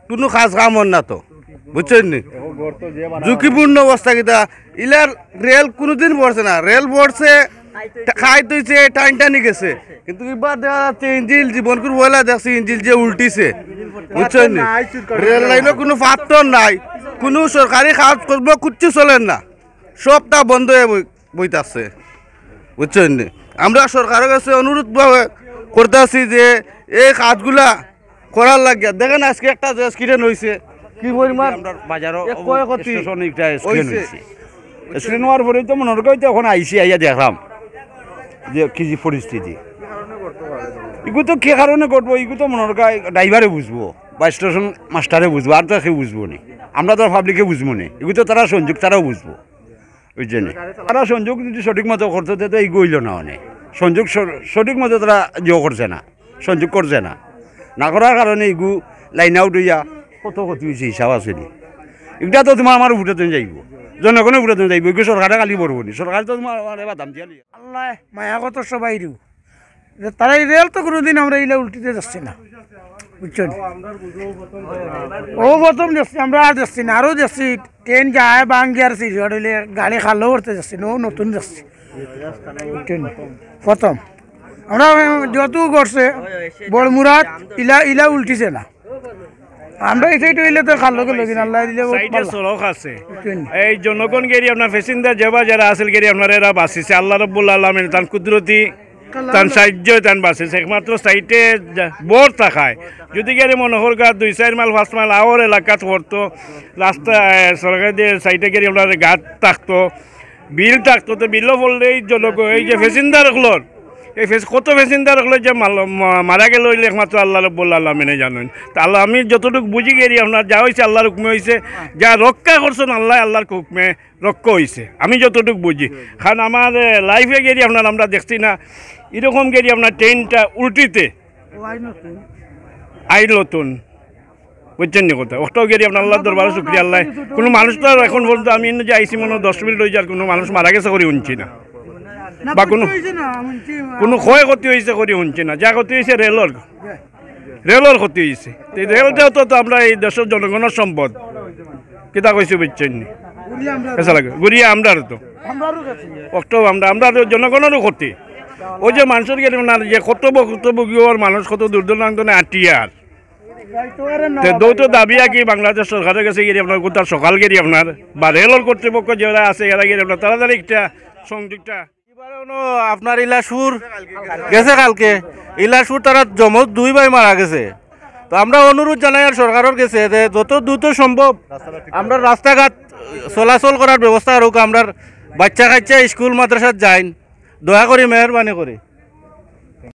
কোনো খাস কামর না তো বুঝছেন নি ঝুঁকিপূর্ণ অবস্থা কিতা ইলার রেল কোনোদিন পড়ছে না রেল পড়ছে খাই তুইছে টাইন টানি গেছে কিন্তু এবার দেখা যাচ্ছে ইঞ্জিল জীবনকুর বলে দেখছি ইঞ্জিল যে উল্টিছে বুঝছেন নি রেল লাইনে কোনো পাত্র নাই কোনো সরকারি কাজ করবো কিচ্ছু চলেন না সবটা বন্ধ হয়ে বইতাছে বুঝছেন নি আমরা সরকারের কাছে অনুরোধ করতে আছি যে এই কাজগুলা করার লাগিয়া দেখেন আজকে একটা যে স্ক্রিন হয়েছে কি পরিমাণ বাজারও ক্ষয়ক্ষতি স্ক্রিন হওয়ার পরেই তো মনে হয় এখন আইসি আইয়া দেখলাম যে কি যে পরিস্থিতি এগুলো তো কি কারণে ঘটবো এগুলো তো মনে হয় ড্রাইভারে বুঝবো বা স্টেশন মাস্টারে বুঝবো আর তো কেউ বুঝবো নি আমরা তো পাবলিকে বুঝবো নি এগুলো তো তারা সংযোগ তারাও বুঝবো বুঝছেন তারা সংযোগ যদি সঠিক মতো করতে তো এই গইল না অনেক সংযোগ সঠিক মতো তারা ইয়ে করছে না সংযোগ করছে না না করার কারণে এগু লাইন আউট হইয়া কত ক্ষতি হয়েছে হিসাব আছে নি এটা তো তোমার আমার উঠে যাইব জনগণে উঠে যাইব এগুলো সরকারে কালি পড়বো নি সরকার তো তোমার দাম দিয়া আল্লাহ মায়াগত সবাই তারা এই রেল তো কোনোদিন আমরা এগুলো উল্টিতে যাচ্ছি না বুঝছেন ও প্রথম যাচ্ছি আমরা আর যাচ্ছি না আরও যাচ্ছি ট্রেন যায় বাঙ্গি আর সিরিয়ড হইলে গাড়ি খালেও উঠতে যাচ্ছি না ও নতুন যাচ্ছি বুঝছেন প্রথম আমরা যত করছে বড়মুরাদ ইলা উল্টিছে না আমরা এটাই হইলে তো খাল লগিন আল্লাহ দিলে সড়ক আছে এই জনগণ গেরি আপনার প্যাসেঞ্জার যারা আসল গেরি আপনার এরা বাঁচিছে আল্লাহ রব্বুল আলামিন তার কুদরতি তার সাহায্য তান বাঁচিছে একমাত্র সাইটে বোর থাকায় যদি গেরি মনোহর গাছ 2-4 মাইল 5 মাইল আওয়ার এলাকাত পড়তো রাস্তা সরকারি সাইটে গেরি আপনার গাছ থাকতো বিল থাকতো তো বিলও পড়লেই জনগণ এই যে প্যাসেঞ্জারগুলোর এই কত প্যাসেঞ্জার হলো যে মারা গেল হইলে একমাত্র আল্লাহ রব্বুল আলামিনে জানেন তা আল্লাহ আমি যতটুকু বুঝি গেরি আপনার যা হয়েছে আল্লাহর হুকমে হয়েছে যা রক্ষা করছেন আল্লাহর হুকমে রক্ষা হয়েছে আমি যতটুকু বুঝি কারণ আমার লাইফে গেরি আপনার আমরা দেখছি না এরকম গেরি আপনার ট্রেনটা উল্টিতে আইন নতুন বুঝছেন নি কথা ওটাও গেরি আপনার আল্লাহ দরবারে শুক্রিয়া আল্লাহ কোনো মানুষ তো এখন পর্যন্ত আমি যে আইসি মনে 10 মিনিট হয়ে যার কোনো মানুষ মারা গেছে করে শুনছি না বা কোনো ক্ষয়ক্ষতি হয়েছে করে শুনছি না যা ক্ষতি হয়েছে রেলর ক্ষতি হয়েছে রেলটাও তো আমরা এই দেশের জনগণের সম্পদ কিতা কইছি বুঝছেন নি ঘুরিয়ে আমরা তো আমরা জনগণেরও ক্ষতি ওই যে মানুষের গেলে না যে কর্তব্য মানুষ কত দুর্দনান্তনে আটিয়ার দৌত দাবিয়া কি বাংলাদেশ সরকারের কাছে গিয়ে আপনার কোথাও সকাল গিয়ে আপনার বা রেলর কর্তৃপক্ষ যারা আছে এরা গিয়ে আপনার তাড়াতাড়ি একটা সংযোগটা আপনার ইলাসুর গেছে কালকে ইলাসুর তারা জমজ 2 ভাই মারা গেছে তো আমরা অনুরোধ জানাই আর সরকারের কাছে যে যত দ্রুত সম্ভব আমরা রাস্তাঘাট চলাচল করার ব্যবস্থা হোক আমরা বাচ্চা কাচ্চা স্কুল মাদ্রাসাত যাইন দয়া করে মেহরবানি করে